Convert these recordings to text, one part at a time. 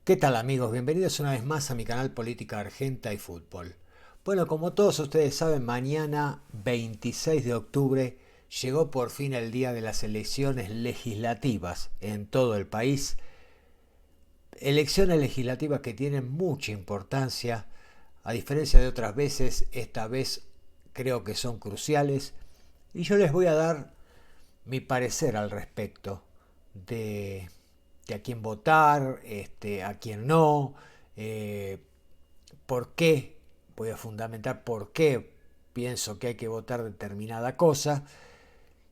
¿Qué tal amigos? Bienvenidos una vez más a mi canal Política Argenta y Fútbol. Bueno, como todos ustedes saben, mañana 26 de octubre llegó por fin el día de las elecciones legislativas en todo el país. Elecciones legislativas que tienen mucha importancia, a diferencia de otras veces, esta vez creo que son cruciales y yo les voy a dar mi parecer al respecto de, de a quién votar, a quién no, eh, por qué, voy a fundamentar por qué pienso que hay que votar determinada cosa.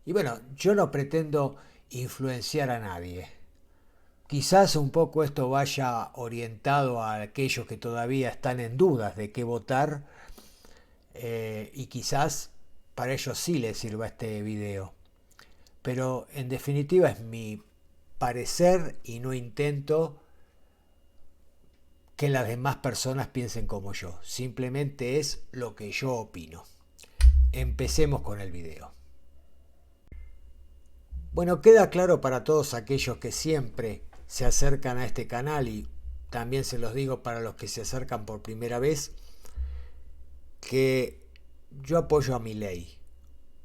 Y bueno, yo no pretendo influenciar a nadie. Quizás un poco esto vaya orientado a aquellos que todavía están en dudas de qué votar, y quizás para ellos sí les sirva este video. Pero en definitiva es mi parecer y no intento que las demás personas piensen como yo. Simplemente es lo que yo opino. Empecemos con el video. Bueno, queda claro para todos aquellos que siempre se acercan a este canal y también se los digo para los que se acercan por primera vez, que yo apoyo a Milei.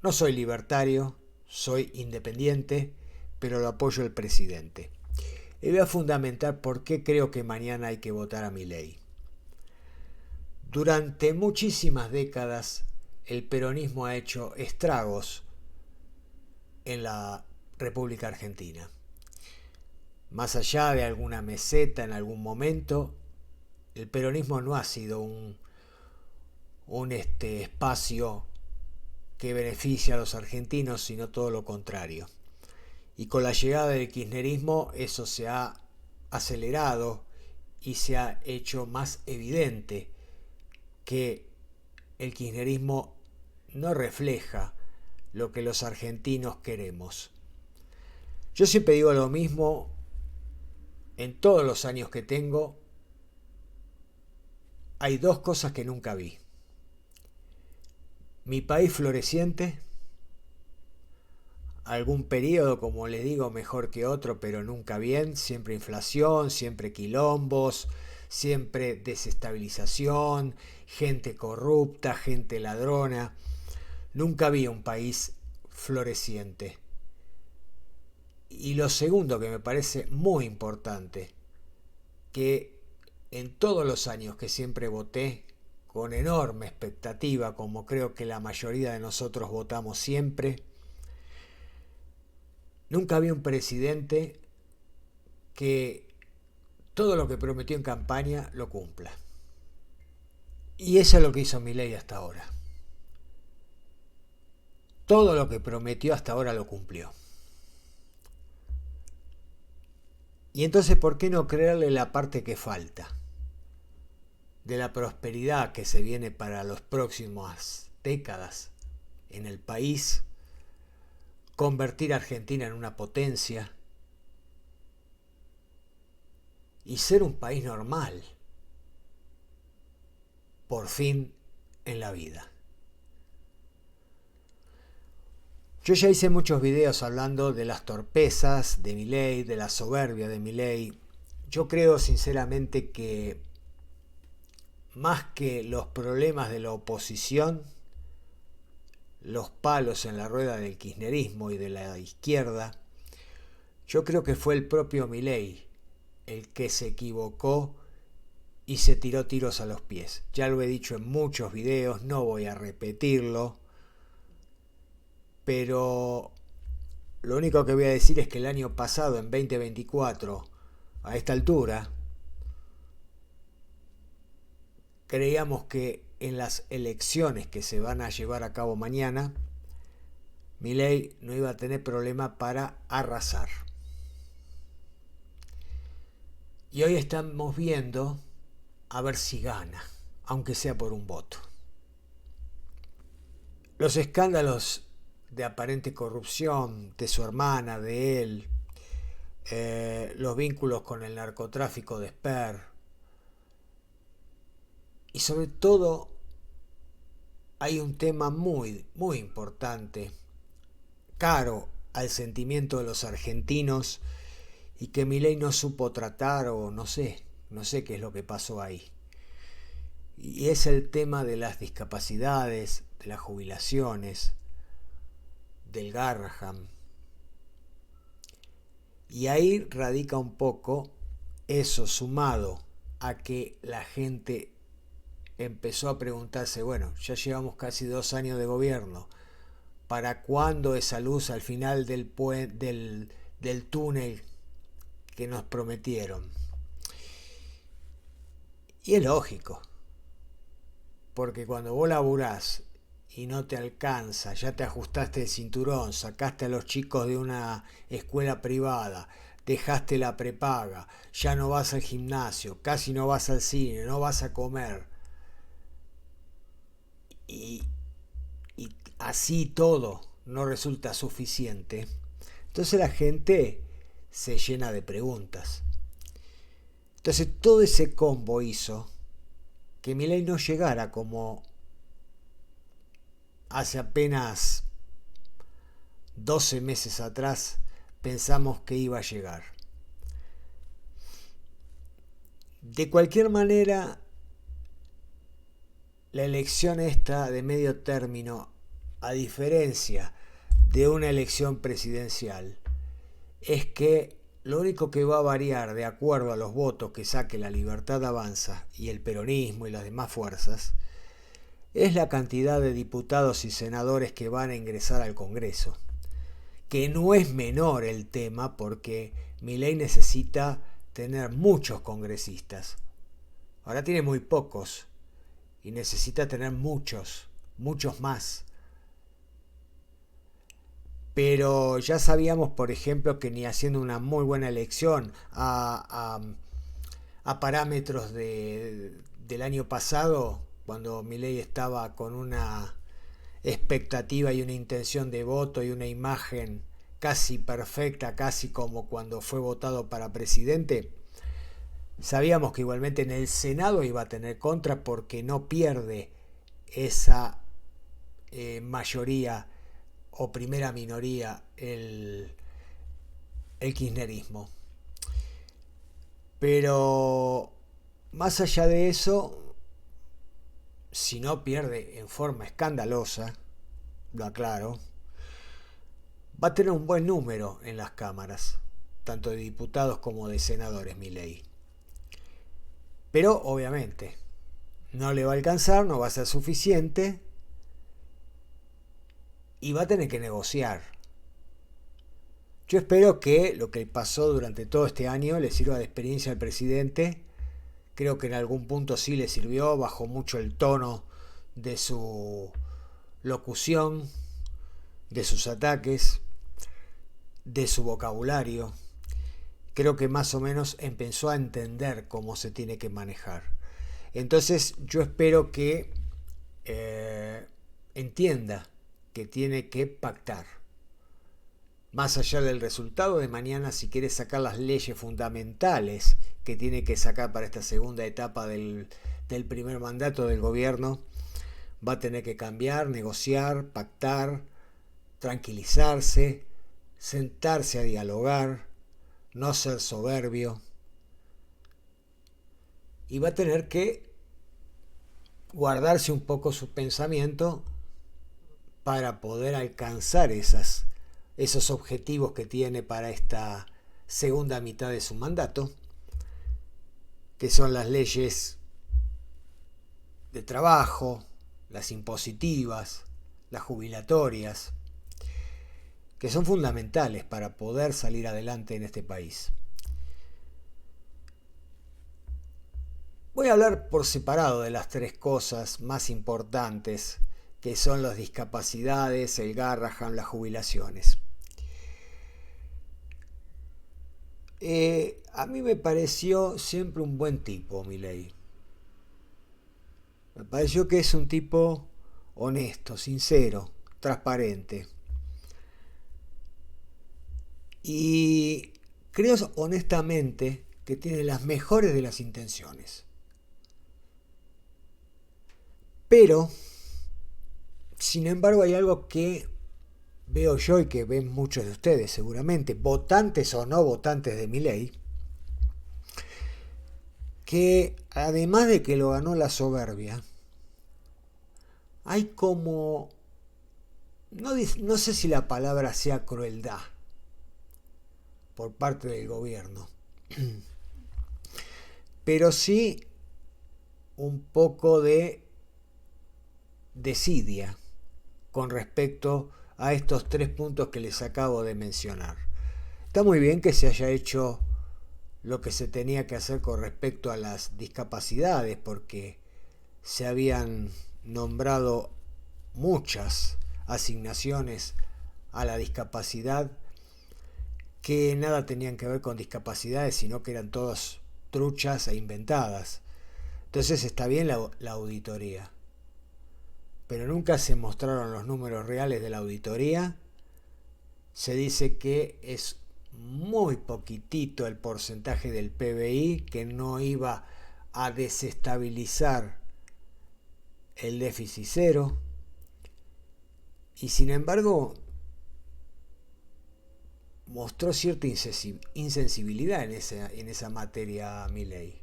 No soy libertario, soy independiente, pero lo apoyo al presidente. Y voy a fundamentar por qué creo que mañana hay que votar a Milei. Durante muchísimas décadas el peronismo ha hecho estragos en la República Argentina. Más allá de alguna meseta en algún momento, el peronismo no ha sido un espacio que beneficia a los argentinos, sino todo lo contrario. Y con la llegada del kirchnerismo eso se ha acelerado y se ha hecho más evidente que el kirchnerismo no refleja lo que los argentinos queremos. Yo siempre digo lo mismo en todos los años que tengo. Hay dos cosas que nunca vi: mi país floreciente, algún periodo, como les digo, mejor que otro, pero nunca bien, siempre inflación, siempre quilombos, siempre desestabilización, gente corrupta, gente ladrona. Nunca vi un país floreciente. Y lo segundo que me parece muy importante, que en todos los años que siempre voté con enorme expectativa, como creo que la mayoría de nosotros votamos siempre, nunca vi un presidente que todo lo que prometió en campaña lo cumpla. Y eso es lo que hizo Milei hasta ahora. Todo lo que prometió hasta ahora lo cumplió. Y entonces, ¿por qué no creerle la parte que falta? De la prosperidad que se viene para las próximas décadas en el país, convertir a Argentina en una potencia y ser un país normal, por fin, en la vida. Yo ya hice muchos videos hablando de las torpezas de Milei, de la soberbia de Milei. Yo creo sinceramente que más que los problemas de la oposición, los palos en la rueda del kirchnerismo y de la izquierda, yo creo que fue el propio Milei el que se equivocó y se tiró tiros a los pies. Ya lo he dicho en muchos videos, no voy a repetirlo, pero lo único que voy a decir es que el año pasado, en 2024, a esta altura, creíamos que en las elecciones que se van a llevar a cabo mañana, Milei no iba a tener problema para arrasar. Y hoy estamos viendo a ver si gana, aunque sea por un voto. Los escándalos de aparente corrupción de su hermana, de él, los vínculos con el narcotráfico de Esper, y sobre todo hay un tema muy, muy importante, caro al sentimiento de los argentinos y que Milei no supo tratar, o no sé, no sé qué es lo que pasó ahí. Y es el tema de las discapacidades, de las jubilaciones, del Garraham. Y ahí radica un poco eso, sumado a que la gente empezó a preguntarse, bueno, ya llevamos casi 2 años de gobierno, ¿para cuándo esa luz al final del túnel que nos prometieron? Y es lógico, porque cuando vos laburás y no te alcanza, ya te ajustaste el cinturón, sacaste a los chicos de una escuela privada, dejaste la prepaga, ya no vas al gimnasio, casi no vas al cine, no vas a comer, y, y así todo no resulta suficiente, entonces la gente se llena de preguntas. Entonces todo ese combo hizo que Milei no llegara como hace apenas 12 meses atrás pensamos que iba a llegar. De cualquier manera, la elección esta de medio término, a diferencia de una elección presidencial, es que lo único que va a variar de acuerdo a los votos que saque la Libertad Avanza y el peronismo y las demás fuerzas es la cantidad de diputados y senadores que van a ingresar al Congreso, que no es menor el tema porque Milei necesita tener muchos congresistas. Ahora tiene muy pocos y necesita tener muchos más. Pero ya sabíamos, por ejemplo, que ni haciendo una muy buena elección a parámetros del año pasado, cuando Milei estaba con una expectativa y una intención de voto y una imagen casi perfecta, casi como cuando fue votado para presidente, sabíamos que igualmente en el Senado iba a tener contra porque no pierde esa mayoría o primera minoría el kirchnerismo. Pero más allá de eso, si no pierde en forma escandalosa, lo aclaro, va a tener un buen número en las cámaras, tanto de diputados como de senadores, Milei. Pero obviamente no le va a alcanzar, no va a ser suficiente y va a tener que negociar. Yo espero que lo que pasó durante todo este año le sirva de experiencia al presidente. Creo que en algún punto sí le sirvió, bajó mucho el tono de su locución, de sus ataques, de su vocabulario. Creo que más o menos empezó a entender cómo se tiene que manejar. Entonces yo espero que entienda que tiene que pactar. Más allá del resultado de mañana, si quiere sacar las leyes fundamentales que tiene que sacar para esta segunda etapa del primer mandato del gobierno, va a tener que cambiar, negociar, pactar, tranquilizarse, sentarse a dialogar, no ser soberbio, y va a tener que guardarse un poco su pensamiento para poder alcanzar esos objetivos que tiene para esta segunda mitad de su mandato, que son las leyes de trabajo, las impositivas, las jubilatorias, que son fundamentales para poder salir adelante en este país. Voy a hablar por separado de las tres cosas más importantes, que son las discapacidades, el Garraham, las jubilaciones. A mí me pareció siempre un buen tipo, Milei. Me pareció que es un tipo honesto, sincero, transparente. Y creo honestamente que tiene las mejores de las intenciones. Pero, sin embargo, hay algo que veo yo y que ven muchos de ustedes seguramente, votantes o no votantes de Milei, que además de que lo ganó la soberbia, hay como, no sé si la palabra sea crueldad por parte del gobierno, pero sí un poco de desidia con respecto a estos tres puntos que les acabo de mencionar. Está muy bien que se haya hecho lo que se tenía que hacer con respecto a las discapacidades, porque se habían nombrado muchas asignaciones a la discapacidad que nada tenían que ver con discapacidades, sino que eran todas truchas e inventadas. Entonces está bien la auditoría, pero nunca se mostraron los números reales de la auditoría. Se dice que es muy poquitito el porcentaje del PBI, que no iba a desestabilizar el déficit cero, y sin embargo mostró cierta insensibilidad en esa materia Milei.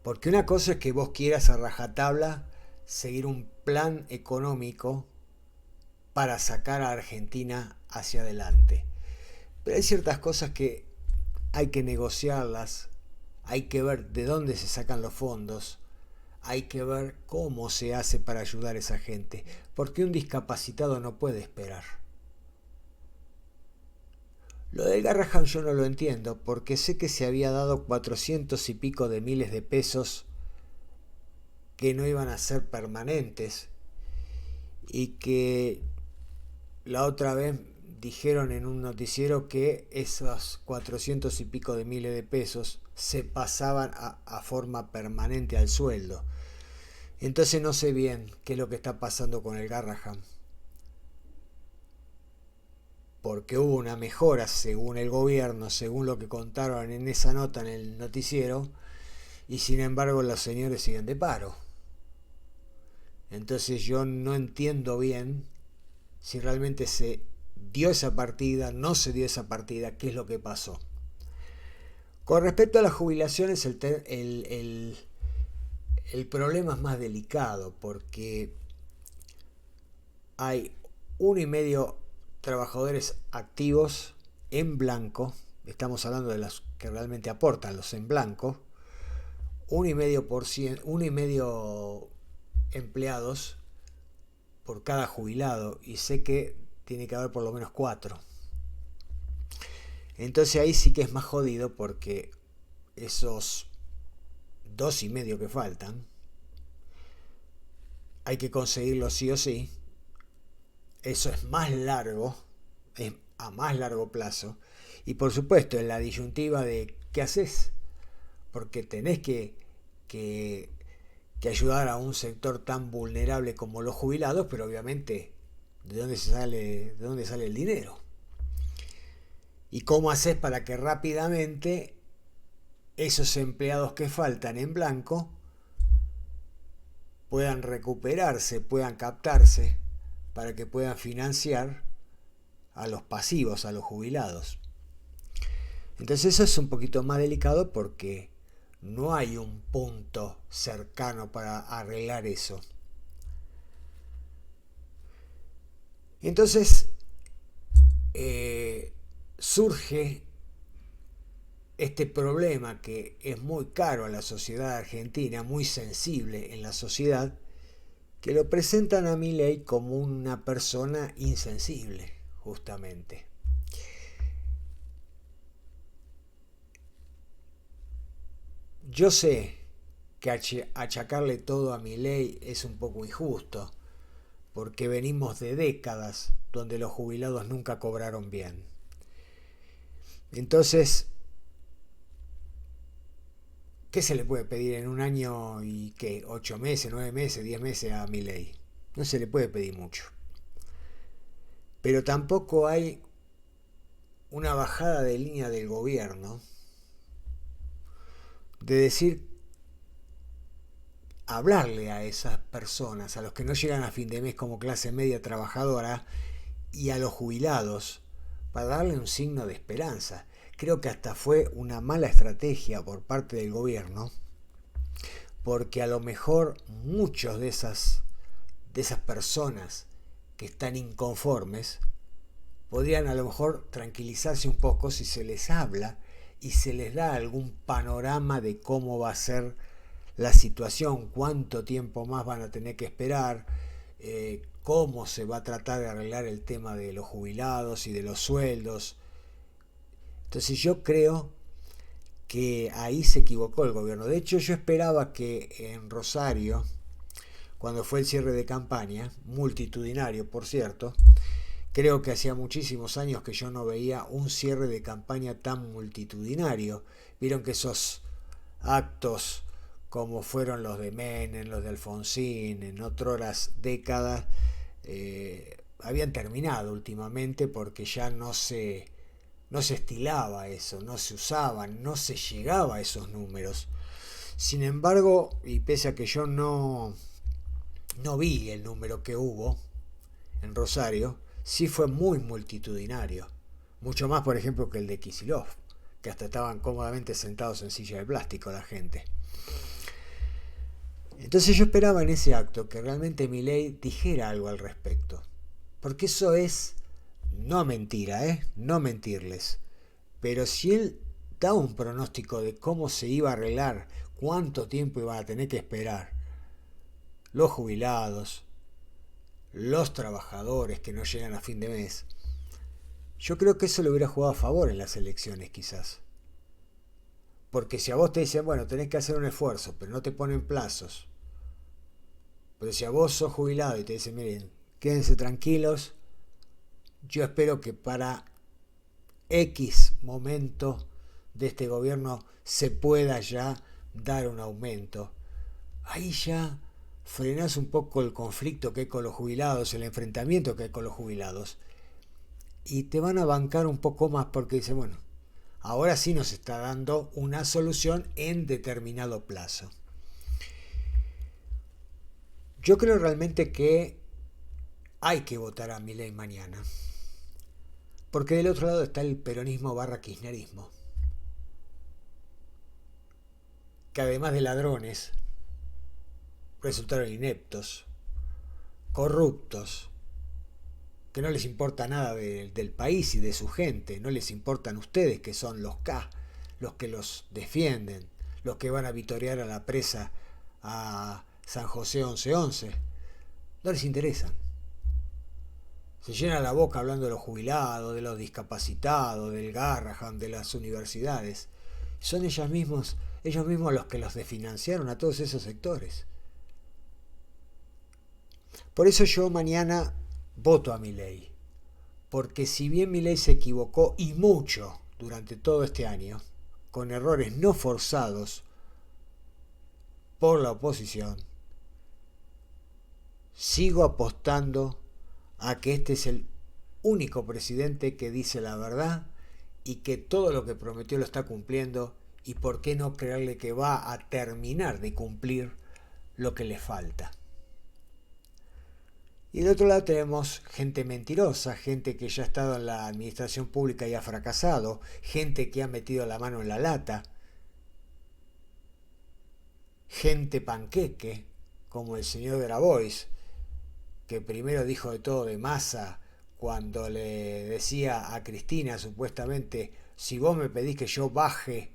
Porque una cosa es que vos quieras a rajatabla seguir un plan económico para sacar a Argentina hacia adelante. Pero hay ciertas cosas que hay que negociarlas, hay que ver de dónde se sacan los fondos, hay que ver cómo se hace para ayudar a esa gente, porque un discapacitado no puede esperar. Lo del Garrahan yo no lo entiendo, porque sé que se había dado 400 y pico de miles de pesos que no iban a ser permanentes y que la otra vez dijeron en un noticiero que esos 400 y pico de miles de pesos se pasaban a forma permanente al sueldo. Entonces no sé bien qué es lo que está pasando con el Garrahan, porque hubo una mejora según el gobierno, según lo que contaron en esa nota en el noticiero, y sin embargo los señores siguen de paro. Entonces yo no entiendo bien si realmente se dio esa partida, no se dio esa partida, qué es lo que pasó. Con respecto a las jubilaciones, el problema es más delicado, porque hay 1,5 trabajadores activos en blanco, estamos hablando de los que realmente aportan, los en blanco, 1,5% empleados por cada jubilado, y sé que tiene que haber por lo menos 4. Entonces ahí sí que es más jodido, porque esos 2,5 que faltan hay que conseguirlos sí o sí. Eso es más largo, es a más largo plazo, y por supuesto en la disyuntiva de qué haces, porque tenés que, que ayudar a un sector tan vulnerable como los jubilados, pero obviamente ¿de dónde sale el dinero? ¿Y cómo haces para que rápidamente esos empleados que faltan en blanco puedan recuperarse, puedan captarse, para que puedan financiar a los pasivos, a los jubilados? Entonces eso es un poquito más delicado, porque no hay un punto cercano para arreglar eso. Entonces surge este problema que es muy caro a la sociedad argentina, muy sensible en la sociedad, que lo presentan a Milei como una persona insensible, justamente. Yo sé que achacarle todo a Milei es un poco injusto, porque venimos de décadas donde los jubilados nunca cobraron bien. Entonces, ¿qué se le puede pedir en un año y qué? 8 meses, 9 meses, 10 meses a Milei? No se le puede pedir mucho. Pero tampoco hay una bajada de línea del gobierno de decir, hablarle a esas personas, a los que no llegan a fin de mes como clase media trabajadora, y a los jubilados, para darle un signo de esperanza. Creo que hasta fue una mala estrategia por parte del gobierno, porque a lo mejor muchos de esas personas que están inconformes podrían a lo mejor tranquilizarse un poco si se les habla y se les da algún panorama de cómo va a ser la situación, cuánto tiempo más van a tener que esperar, cómo se va a tratar de arreglar el tema de los jubilados y de los sueldos. Entonces yo creo que ahí se equivocó el gobierno. De hecho, yo esperaba que en Rosario, cuando fue el cierre de campaña, multitudinario por cierto, creo que hacía muchísimos años que yo no veía un cierre de campaña tan multitudinario. Vieron que esos actos como fueron los de Menem, los de Alfonsín, en otras décadas, habían terminado últimamente porque ya no se estilaba eso, no se usaban, no se llegaba a esos números. Sin embargo, y pese a que yo no vi el número que hubo en Rosario, sí fue muy multitudinario. Mucho más, por ejemplo, que el de Kicillof, que hasta estaban cómodamente sentados en silla de plástico la gente. Entonces yo esperaba en ese acto que realmente Milei dijera algo al respecto. Porque eso es no mentira, no mentirles. Pero si él da un pronóstico de cómo se iba a arreglar, cuánto tiempo iban a tener que esperar los jubilados, los trabajadores que no llegan a fin de mes, yo creo que eso le hubiera jugado a favor en las elecciones quizás. Porque si a vos te dicen, bueno, tenés que hacer un esfuerzo, pero no te ponen plazos. Pero si a vos sos jubilado y te dicen, miren, quédense tranquilos, yo espero que para X momento de este gobierno se pueda ya dar un aumento. Ahí ya frenás un poco el conflicto que hay con los jubilados, el enfrentamiento que hay con los jubilados. Y te van a bancar un poco más porque dicen, bueno, ahora sí nos está dando una solución en determinado plazo. Yo creo realmente que hay que votar a Milei mañana. Porque del otro lado está el peronismo barra kirchnerismo. Que además de ladrones, resultaron ineptos, corruptos, que no les importa nada del país y de su gente, no les importan ustedes que son los K, los que los defienden, los que van a vitorear a la presa a San José 1111, no les interesan. Se llenan la boca hablando de los jubilados, de los discapacitados, del Garrahan, de las universidades. Son ellos mismos los que los desfinanciaron a todos esos sectores. Por eso yo mañana voto a Milei. Porque si bien Milei se equivocó y mucho durante todo este año, con errores no forzados por la oposición, sigo apostando a que este es el único presidente que dice la verdad y que todo lo que prometió lo está cumpliendo, y por qué no creerle que va a terminar de cumplir lo que le falta. Y del otro lado tenemos gente mentirosa, gente que ya ha estado en la administración pública y ha fracasado, gente que ha metido la mano en la lata, gente panqueque, como el señor Grabois, que primero dijo de todo de Massa cuando le decía a Cristina supuestamente, si vos me pedís que yo baje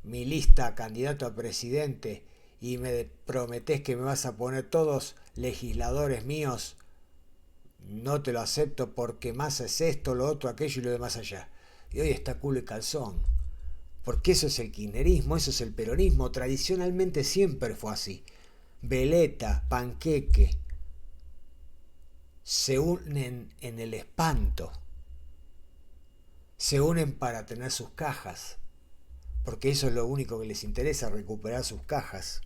mi lista candidato a presidente y me prometés que me vas a poner todos legisladores míos, no te lo acepto porque Massa es esto, lo otro, aquello y lo demás allá. Y hoy está culo y calzón. Porque eso es el kirchnerismo, eso es el peronismo. Tradicionalmente siempre fue así. Veleta, panqueque, se unen en el espanto. Se unen para tener sus cajas. Porque eso es lo único que les interesa, recuperar sus cajas.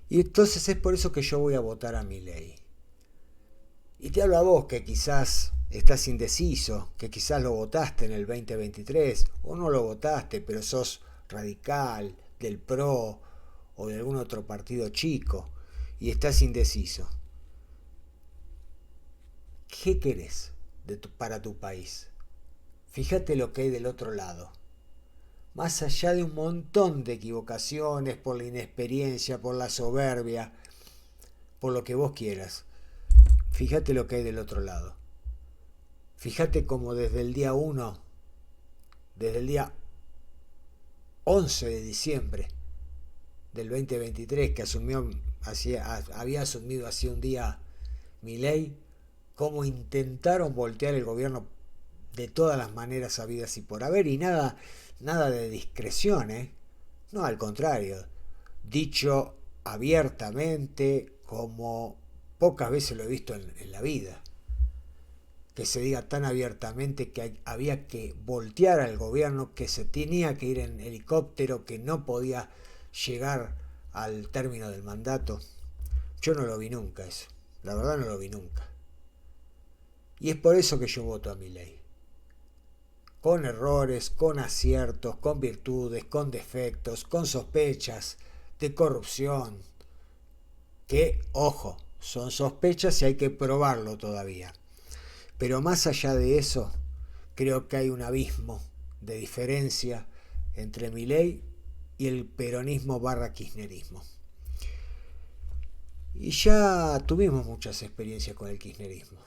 Y entonces es por eso que yo voy a votar a Milei. Y te hablo a vos que quizás estás indeciso, que quizás lo votaste en el 2023 o no lo votaste, pero sos radical, del PRO o de algún otro partido chico y estás indeciso. ¿Qué querés para tu país? Fíjate lo que hay del otro lado. Más allá de un montón de equivocaciones, por la inexperiencia, por la soberbia, por lo que vos quieras, fíjate lo que hay del otro lado. Fíjate como desde el día 1, desde el día 11 de diciembre del 2023, que había asumido hacía un día Milei, cómo intentaron voltear el gobierno de todas las maneras habidas y por haber, y nada de discreción, ¿eh? No, al contrario, dicho abiertamente, como pocas veces lo he visto en la vida, que se diga tan abiertamente que había que voltear al gobierno, que se tenía que ir en helicóptero, que no podía llegar al término del mandato. Yo no lo vi nunca eso, la verdad no lo vi nunca. Y es por eso que yo voto a Milei. Con errores, con aciertos, con virtudes, con defectos, con sospechas de corrupción, que, ojo, son sospechas y hay que probarlo todavía. Pero más allá de eso, creo que hay un abismo de diferencia entre Milei y el peronismo barra kirchnerismo. Y ya tuvimos muchas experiencias con el kirchnerismo.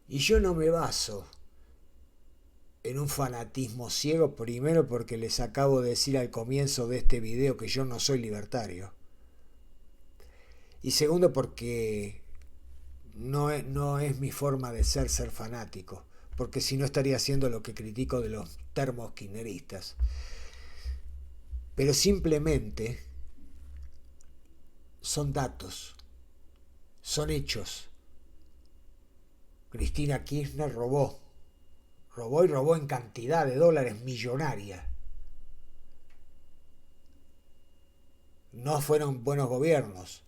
Y yo no me baso en un fanatismo ciego, primero porque les acabo de decir al comienzo de este video que yo no soy libertario. Y segundo porque no es mi forma de ser fanático, porque si no estaría haciendo lo que critico de los termos kirchneristas. Pero simplemente son datos, son hechos. Cristina Kirchner robó y robó en cantidad de dólares millonaria. No fueron buenos gobiernos.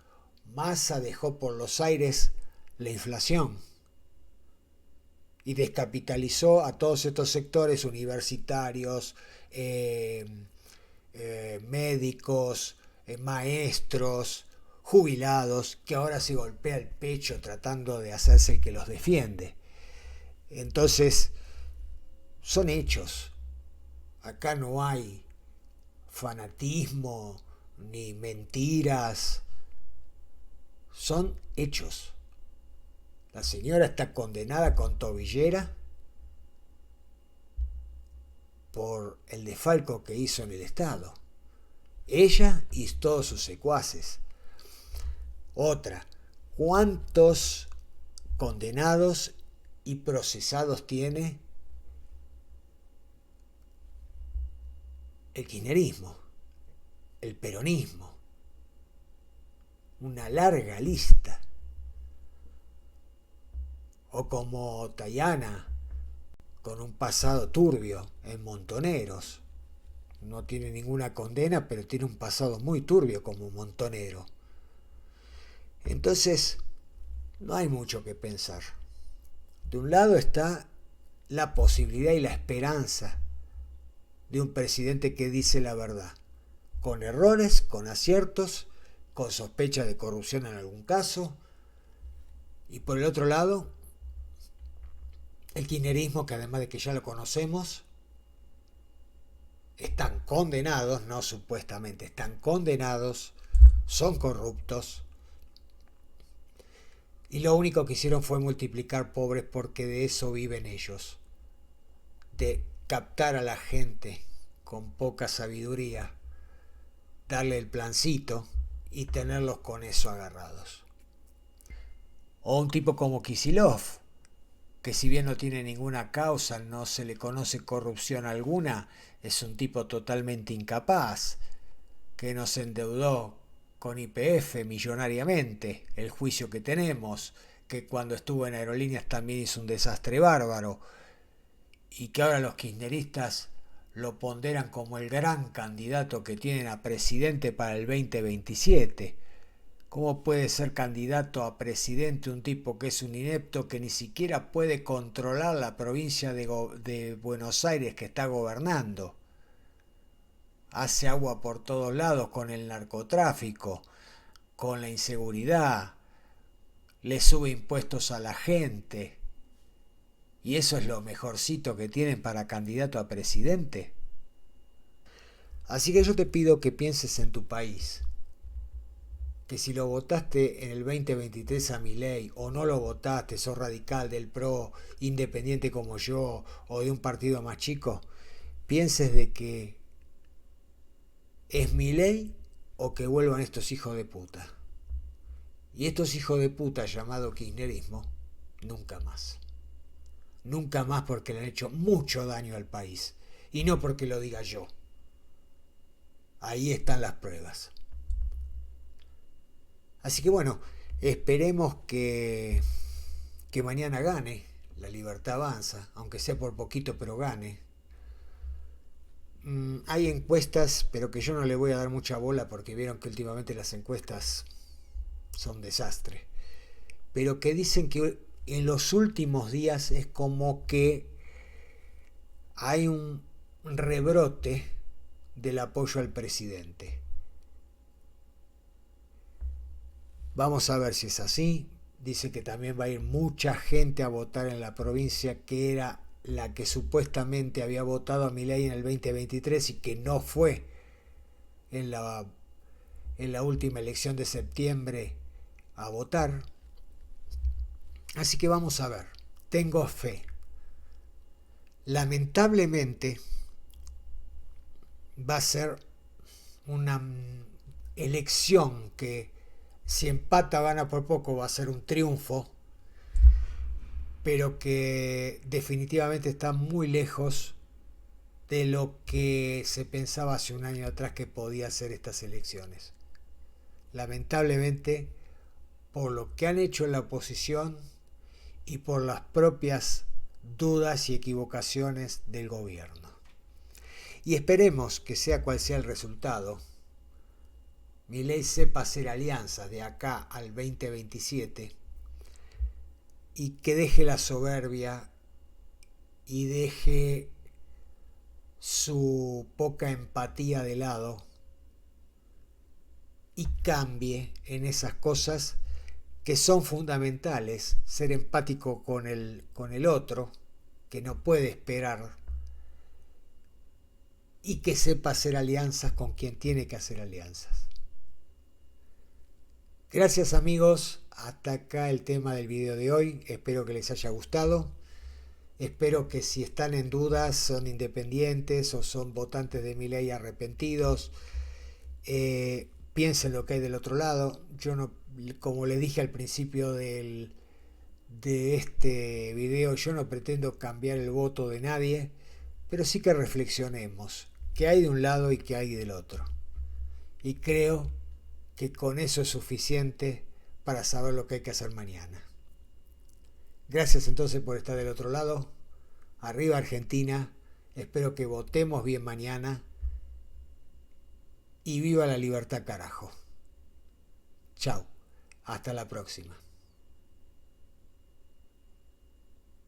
Massa dejó por los aires la inflación y descapitalizó a todos estos sectores universitarios, médicos, maestros, jubilados, que ahora se golpea el pecho tratando de hacerse el que los defiende. Entonces, son hechos. Acá no hay fanatismo ni mentiras. Son hechos. La señora está condenada con tobillera por el desfalco que hizo en el Estado. Ella y todos sus secuaces. Otra, ¿cuántos condenados y procesados tiene el kirchnerismo, el peronismo? Una larga lista. O como Tayana, con un pasado turbio en Montoneros. No tiene ninguna condena, pero tiene un pasado muy turbio como montonero. Entonces, no hay mucho que pensar. De un lado está la posibilidad y la esperanza de un presidente que dice la verdad, con errores, con aciertos, con sospecha de corrupción en algún caso, y por el otro lado, el kirchnerismo, que además de que ya lo conocemos, están condenados, no supuestamente, están condenados, son corruptos, y lo único que hicieron fue multiplicar pobres porque de eso viven ellos, de captar a la gente con poca sabiduría, darle el plancito y tenerlos con eso agarrados. O un tipo como Kicillof, que si bien no tiene ninguna causa, no se le conoce corrupción alguna, es un tipo totalmente incapaz, que nos endeudó con YPF millonariamente, el juicio que tenemos, que cuando estuvo en Aerolíneas también hizo un desastre bárbaro, y que ahora los kirchneristas lo ponderan como el gran candidato que tienen a presidente para el 2027. ¿Cómo puede ser candidato a presidente un tipo que es un inepto, que ni siquiera puede controlar la provincia de Buenos Aires que está gobernando? Hace agua por todos lados con el narcotráfico, con la inseguridad, le sube impuestos a la gente, ¿Y eso es lo mejorcito que tienen para candidato a presidente? Así que yo te pido que pienses en tu país, que si lo votaste en el 2023 a Milei o no lo votaste, sos radical del PRO, independiente como yo o de un partido más chico, pienses de que es Milei o que vuelvan estos hijos de puta. Y estos hijos de puta llamado kirchnerismo, nunca más. Nunca más, porque le han hecho mucho daño al país. Y no porque lo diga yo. Ahí están las pruebas. Así que bueno, esperemos que mañana gane. La Libertad Avanza, aunque sea por poquito, pero gane. Hay encuestas, pero que yo no le voy a dar mucha bola porque vieron que últimamente las encuestas son desastre. Pero que dicen que en los últimos días es como que hay un rebrote del apoyo al presidente. Vamos a ver si es así. Dice que también va a ir mucha gente a votar en la provincia que era la que supuestamente había votado a Milei en el 2023 y que no fue en la última elección de septiembre a votar. Así que vamos a ver. Tengo fe. Lamentablemente va a ser una elección que si empata gana por poco va a ser un triunfo, pero que definitivamente está muy lejos de lo que se pensaba hace un año atrás que podía ser estas elecciones. Lamentablemente, por lo que han hecho en la oposición y por las propias dudas y equivocaciones del gobierno. Y esperemos que sea cual sea el resultado, Milei sepa hacer alianzas de acá al 2027 y que deje la soberbia y deje su poca empatía de lado y cambie en esas cosas que son fundamentales, ser empático con el otro, que no puede esperar, y que sepa hacer alianzas con quien tiene que hacer alianzas. Gracias amigos, hasta acá el tema del video de hoy, espero que les haya gustado, espero que si están en dudas, son independientes o son votantes de Milei arrepentidos, piensen lo que hay del otro lado. Yo no, como le dije al principio de este video, yo no pretendo cambiar el voto de nadie, pero sí que reflexionemos qué hay de un lado y qué hay del otro. Y creo que con eso es suficiente para saber lo que hay que hacer mañana. Gracias entonces por estar del otro lado. Arriba Argentina, espero que votemos bien mañana y viva la libertad carajo. Chao, hasta la próxima.